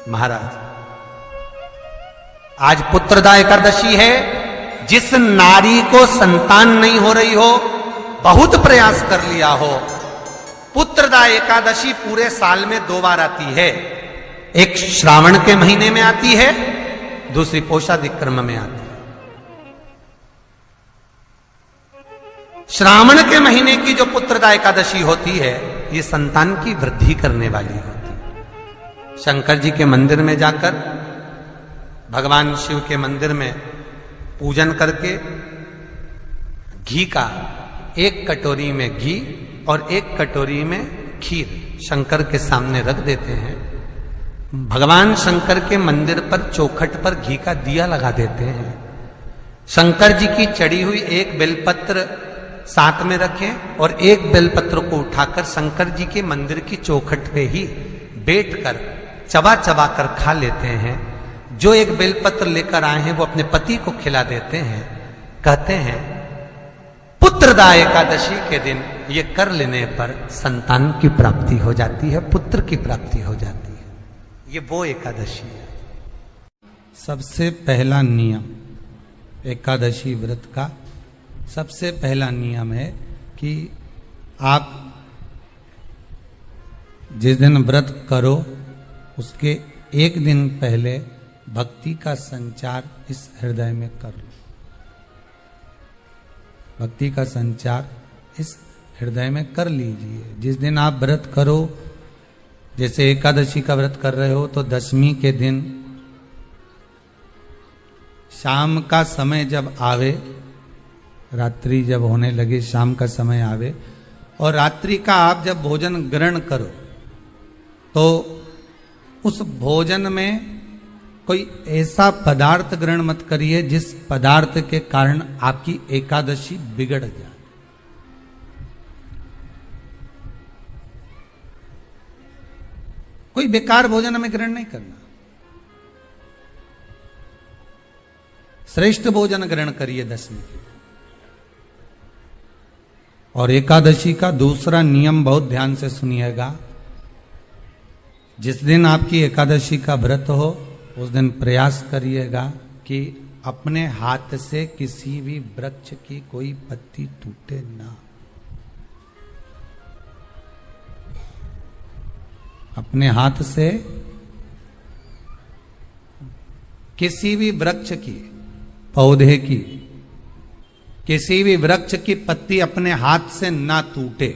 महाराज, आज पुत्रदा एकादशी है। जिस नारी को संतान नहीं हो रही हो, बहुत प्रयास कर लिया हो, पुत्रदा एकादशी पूरे साल में 2 बार आती है। एक श्रावण के महीने में आती है, दूसरी पोषादिक्रम में आती है। श्रावण के महीने की जो पुत्रदा एकादशी होती है, ये संतान की वृद्धि करने वाली होती है। शंकर जी के मंदिर में जाकर, भगवान शिव के मंदिर में पूजन करके घी का 1 कटोरी में घी और 1 कटोरी में खीर शंकर के सामने रख देते हैं। भगवान शंकर के मंदिर पर चौखट पर घी का दिया लगा देते हैं। शंकर जी की चढ़ी हुई 1 बेलपत्र साथ में रखें और 1 बेलपत्र को उठाकर शंकर जी के मंदिर की चौखट पे ही बैठकर चबा चबा कर खा लेते हैं। जो 1 बेलपत्र लेकर आए हैं वो अपने पति को खिला देते हैं। कहते हैं पुत्रदा एकादशी के दिन ये कर लेने पर संतान की प्राप्ति हो जाती है, पुत्र की प्राप्ति हो जाती है। ये वो एकादशी है। सबसे पहला नियम एकादशी व्रत का, सबसे पहला नियम है कि आप जिस दिन व्रत करो उसके 1 दिन पहले भक्ति का संचार इस हृदय में कर लो। भक्ति का संचार इस हृदय में कर लीजिए। जिस दिन आप व्रत करो, जैसे एकादशी का व्रत कर रहे हो तो दशमी के दिन शाम का समय जब आवे, रात्रि जब होने लगे, शाम का समय आवे और रात्रि का आप जब भोजन ग्रहण करो तो उस भोजन में कोई ऐसा पदार्थ ग्रहण मत करिए जिस पदार्थ के कारण आपकी एकादशी बिगड़ जाए। कोई बेकार भोजन हमें ग्रहण नहीं करना। श्रेष्ठ भोजन ग्रहण करिए दशमी के। और एकादशी का दूसरा नियम बहुत ध्यान से सुनिएगा। जिस दिन आपकी एकादशी का व्रत हो उस दिन प्रयास करिएगा कि अपने हाथ से किसी भी वृक्ष की कोई पत्ती टूटे ना। अपने हाथ से किसी भी वृक्ष की, पौधे की, किसी भी वृक्ष की पत्ती अपने हाथ से ना टूटे।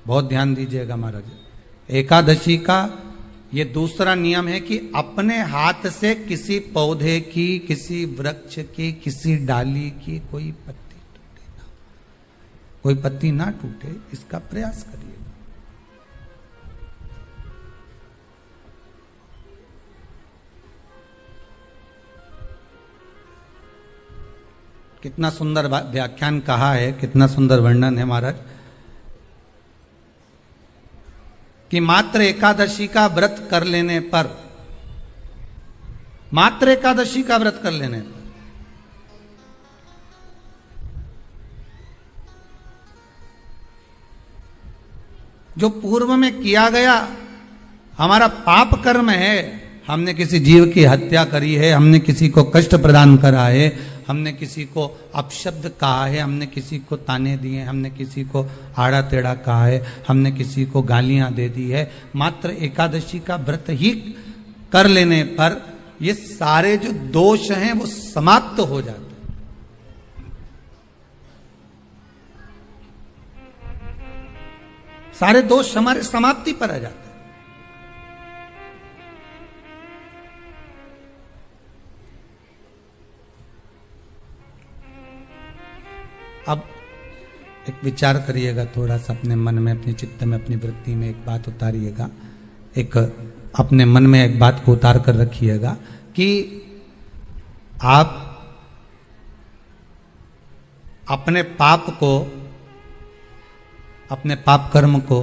बहुत ध्यान दीजिएगा महाराज। एकादशी का ये दूसरा नियम है कि अपने हाथ से किसी पौधे की, किसी वृक्ष की, किसी डाली की कोई पत्ती टूटे ना, कोई पत्ती ना टूटे, इसका प्रयास करिए। कितना सुंदर व्याख्यान कहा है, कितना सुंदर वर्णन है महाराज कि मात्र एकादशी का व्रत कर लेने पर, मात्र एकादशी का व्रत कर लेने पर जो पूर्व में किया गया हमारा पाप कर्म है, हमने किसी जीव की हत्या करी है, हमने किसी को कष्ट प्रदान करा है, हमने किसी को अपशब्द कहा है, हमने किसी को ताने दिए, हमने किसी को आड़ा टेढ़ा कहा है, हमने किसी को गालियां दे दी है, मात्र एकादशी का व्रत ही कर लेने पर ये सारे जो दोष हैं वो समाप्त हो जाते हैं। सारे दोष हमारे समाप्ति पर आ जाते हैं। अब एक विचार करिएगा थोड़ा सा अपने मन में, अपने चित्त में, अपनी वृत्ति में एक बात उतारिएगा। एक अपने मन में एक बात को उतार कर रखिएगा कि आप अपने पाप को, अपने पाप कर्म को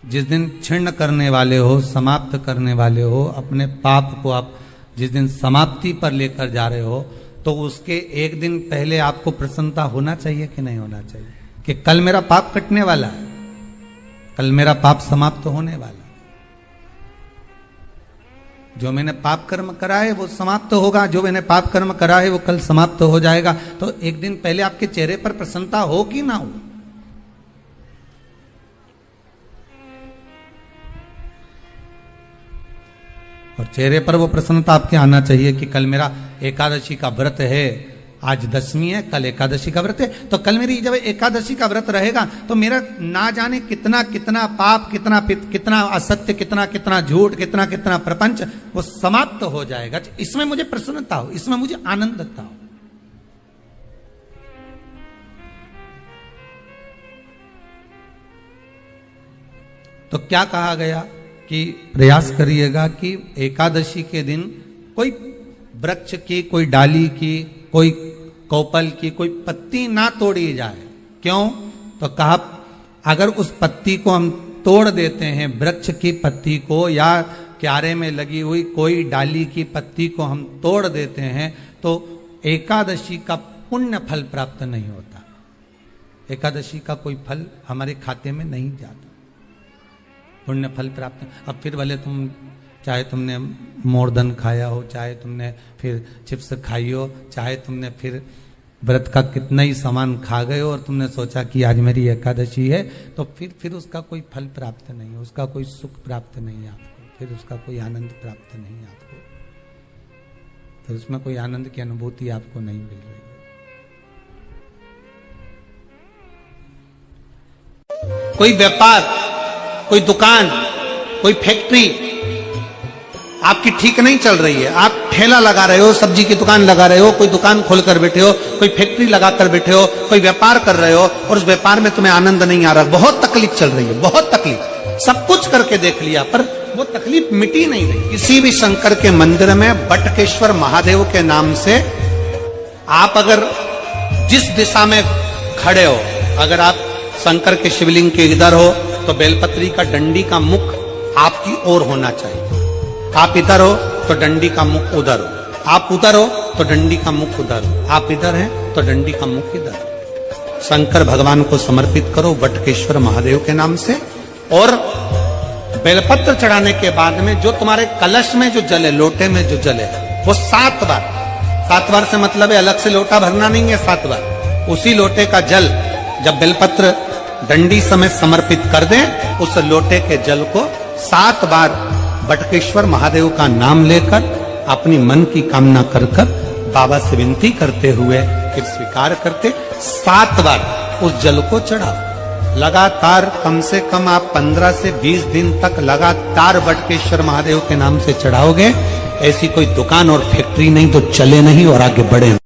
जिस दिन क्षीण करने वाले हो, समाप्त करने वाले हो, अपने पाप को आप जिस दिन समाप्ति पर लेकर जा रहे हो, तो उसके 1 दिन पहले आपको प्रसन्नता होना चाहिए कि नहीं होना चाहिए कि कल मेरा पाप कटने वाला है, कल मेरा पाप समाप्त होने वाला है। जो मैंने पाप कर्म करा है वो समाप्त होगा, जो मैंने पाप कर्म करा है वो कल समाप्त हो जाएगा। तो एक दिन पहले आपके चेहरे पर प्रसन्नता हो कि ना हो? और चेहरे पर वो प्रसन्नता आपके आना चाहिए कि कल मेरा एकादशी का व्रत है, आज दशमी है, कल एकादशी का व्रत है, तो कल मेरी जब एकादशी का व्रत रहेगा तो मेरा ना जाने कितना कितना पाप, कितना कितना असत्य, कितना कितना झूठ, कितना कितना प्रपंच वो समाप्त हो जाएगा। इसमें मुझे प्रसन्नता हो, इसमें मुझे आनंदता हो। तो क्या कहा गया कि प्रयास करिएगा कि एकादशी के दिन कोई वृक्ष की, कोई डाली की, कोई कोपल की कोई पत्ती ना तोड़ी जाए। क्यों? तो कहा अगर उस पत्ती को हम तोड़ देते हैं, वृक्ष की पत्ती को या क्यारे में लगी हुई कोई डाली की पत्ती को हम तोड़ देते हैं तो एकादशी का पुण्य फल प्राप्त नहीं होता, एकादशी का कोई फल हमारे खाते में नहीं जाता, पुण्य फल प्राप्त। अब फिर भले तुम चाहे तुमने मोरदन खाया हो, चाहे तुमने फिर चिप्स खाई हो, चाहे तुमने फिर व्रत का कितना ही सामान खा गए हो और तुमने सोचा कि आज मेरी एकादशी है, तो फिर उसका कोई फल प्राप्त नहीं है, उसका कोई सुख प्राप्त नहीं है आपको, फिर उसका कोई आनंद प्राप्त नहीं है आपको, फिर उसमें कोई आनंद की अनुभूति आपको नहीं मिल रही है। कोई व्यापार, कोई दुकान, कोई फैक्ट्री आपकी ठीक नहीं चल रही है, आप ठेला लगा रहे हो, सब्जी की दुकान लगा रहे हो, कोई दुकान खोलकर बैठे हो, कोई फैक्ट्री लगाकर बैठे हो, कोई व्यापार कर रहे हो और उस व्यापार में तुम्हें आनंद नहीं आ रहा, बहुत तकलीफ चल रही है, बहुत तकलीफ, सब कुछ करके देख लिया पर वो तकलीफ मिटी नहीं रही। किसी भी शंकर के मंदिर में बटकेश्वर महादेव के नाम से आप अगर जिस दिशा में खड़े हो, अगर आप शंकर के शिवलिंग के इधर हो तो बेलपत्री का डंडी का मुख आपकी ओर होना चाहिए, आप इधर हो तो डंडी का मुख उधर हो, आप उधर हो तो डंडी का मुख उधर हो, आप इधर हैं तो डंडी का मुख इधर हो। शंकर भगवान को समर्पित करो बटकेश्वर महादेव के नाम से। और बेलपत्र चढ़ाने के बाद में जो तुम्हारे कलश में जो जल है, लोटे में जो जल है, वो 7 बार से मतलब है अलग से लोटा भरना नहीं है, 7 बार उसी लोटे का जल जब बेलपत्र डंडी समेत समर्पित कर दें, उस लोटे के जल को 7 बार बटकेश्वर महादेव का नाम लेकर अपनी मन की कामना कर बाबा से विनती करते हुए फिर स्वीकार करते 7 बार उस जल को चढ़ाओ। लगातार कम से कम आप 15 से 20 दिन तक लगातार बटकेश्वर महादेव के नाम से चढ़ाओगे, ऐसी कोई दुकान और फैक्ट्री नहीं तो चले नहीं और आगे बढ़े।